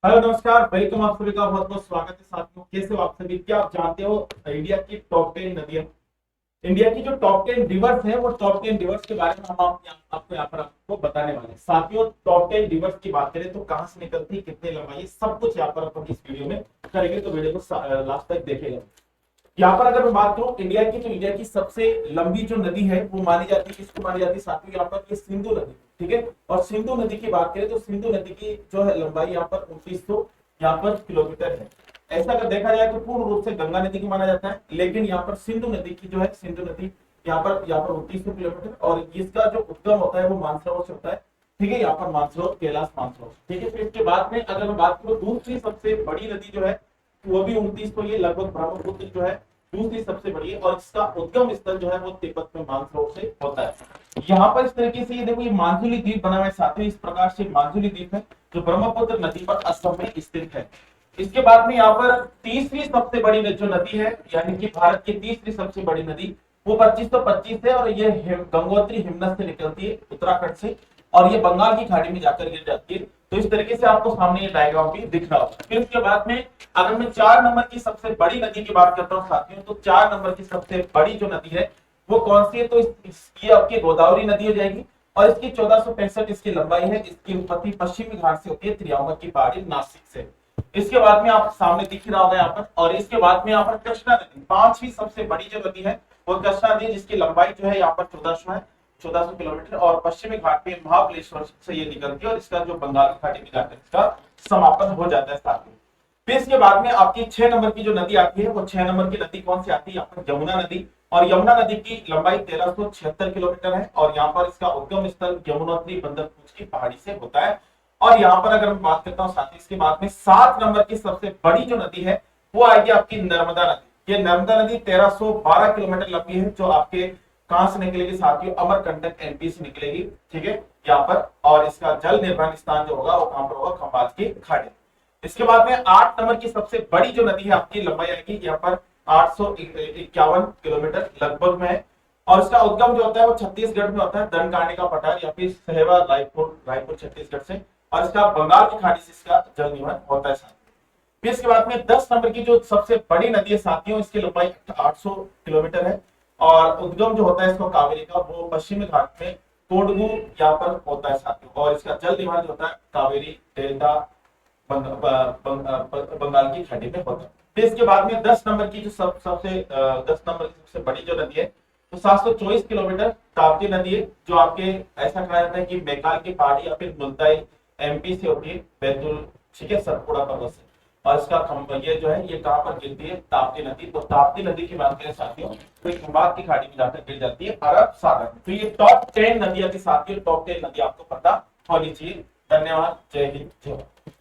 Hello नमस्कार, welcome. आप सभी का बहुत बहुत स्वागत है साथियों। कैसे हो आप सभी? क्या आप जानते हो इंडिया की टॉप 10 नदियां? इंडिया की जो टॉप 10 रिवर्स है, वो टॉप 10 रिवर्स के बारे में हम आपको यहाँ पर आपको बताने वाले हैं साथियों। टॉप 10 रिवर्स की बात करें तो कहाँ से निकलती है, कितनी लंबाई है, सब कुछ यहाँ पर अपन इस वीडियो में करेंगे, तो वीडियो को लास्ट तक देखेगा। यहाँ पर अगर मैं बात करूं इंडिया की, तो इंडिया की सबसे लंबी जो नदी है वो मानी जाती है, किसको मानी जाती है साथियों? यहाँ पर ये सिंधु नदी। ठीक है। और सिंधु नदी की बात करें तो सिंधु नदी की जो है लंबाई यहाँ पर 2900 यहाँ पर किलोमीटर है। ऐसा अगर देखा जाए तो पूर्ण रूप से गंगा नदी की माना जाता है, लेकिन यहाँ पर सिंधु नदी की जो है, सिंधु नदी यहाँ पर 2900 किलोमीटर, और इसका जो उद्गम होता है वो मानसरोवर से होता है। ठीक है। यहाँ पर मानसरोवर, कैलाश मानसरोवर। ठीक है। फिर इसके बाद में अगर मैं बात करूँ दूसरी सबसे बड़ी नदी जो है वो भी 29, तो ये लगभग ब्रह्मपुत्र जो है दूसरी सबसे बड़ी है, और इसका उद्गम स्थल जो है वो तिब्बत में मानसरोवर से होता है। यहाँ पर इस तरीके से ये देखो, ये मानसुली द्वीप बना हुआ है साथियों। इस प्रकार से मानसुली द्वीप है जो ब्रह्मपुत्र नदी पर असम में स्थित है। इसके बाद में यहाँ पर तीसरी सबसे बड़ी जो नदी है, यानी कि भारत की तीसरी सबसे बड़ी नदी, वो 2525 है, और ये गंगोत्री हिमनद से निकलती है उत्तराखंड से, और ये बंगाल की खाड़ी में जाकर गिर जाती है। तो इस तरीके से आपको सामने ये डायग्राम भी दिख रहा होगा। फिर उसके बाद में अगर मैं 4 नंबर की सबसे बड़ी नदी की बात करता हूँ साथियों, तो 4 नंबर की सबसे बड़ी जो नदी है वो कौन सी है? तो ये आपकी गोदावरी नदी हो जाएगी, और इसकी 1465 इसकी लंबाई है। इसकी उत्पत्ति पश्चिमी घाट से होती है, त्रियामक की पहाड़ी नासिक से। इसके बाद में आप सामने दिख रहा होगा यहाँ पर, और इसके बाद में यहाँ पर कृष्णा नदी, पांचवी सबसे बड़ी जो नदी है वो कृष्णा नदी, जिसकी लंबाई जो है यहाँ पर 1400 किलोमीटर, और पश्चिमी घाट में महाबलेश्वर से ये निकलती है, और इसका जो बंगाल की खाड़ी में जाकर इसका समापन हो जाता है साथियों। फिर इसके बाद में आपकी 6 नंबर की जो नदी आती है, वो 6 नंबर की नदी कौन सी आती है? यहाँ पर यमुना नदी। और यमुना नदी की लंबाई 1376 किलोमीटर है, और यहाँ पर इसका उद्गम स्थल यमुनोत्री बंदरपूर की पहाड़ी से होता है। और यहाँ पर अगर मैं बात करता हूँ साथ ही, इसके बाद में 7 नंबर की सबसे बड़ी जो नदी है वो आएगी आपकी नर्मदा नदी। ये नर्मदा नदी 1312 किलोमीटर लंबी है, जो आपके कहां से निकलेगी साथियों? अमरकंटक एमपी से निकलेगी। ठीक है। यहाँ पर, और इसका जल निर्भर स्थान जो होगा वो कहां पर होगा? खंबात की खाड़ी। इसके बाद में 8 नंबर की सबसे बड़ी जो नदी है, आपकी लंबाई आएगी यहाँ पर 851 किलोमीटर लगभग में है, और इसका उद्गम जो होता है वो छत्तीसगढ़ में होता है, दनकाने का पठार या फिर सहवा रायपुर रायपुर छत्तीसगढ़ से, और इसका बंगाल की खाड़ी से इसका जल निवारण होता है साथियों। फिर इसके बाद में 10 नंबर की जो सबसे बड़ी नदी है साथियों, इसकी लंबाई 800 किलोमीटर है, और उद्गम जो होता है इसको कावेरी का, वो पश्चिमी घाट में कोडगु यहाँ पर होता है साथियों, और इसका जल निवारण जो होता है कावेरी डेल्टा बंगाल की खाड़ी में होता है। फिर इसके बाद में 10 नंबर की जो सबसे 10 नंबर की सबसे बड़ी जो नदी है, तो 724 किलोमीटर ताप्ती नदी है, जो आपके ऐसा कहा जाता है कि बंगाल की पहाड़ी या फिर मुल्ताई एमपी से होती है, बैतूल, ठीक है, सतपुड़ा पर्वत से, और इसका ये जो है ये कहां पर गिरती है? ताप्ती नदी। तो ताप्ती नदी की बात करें साथियों, तो खंबात की खाड़ी में जाकर गिर जाती है अरब सागर। तो ये टॉप 10 नदियां के साथियों, टॉप 10 नदी आपको पता होनी चाहिए। धन्यवाद। जय हिंद, जय भारत।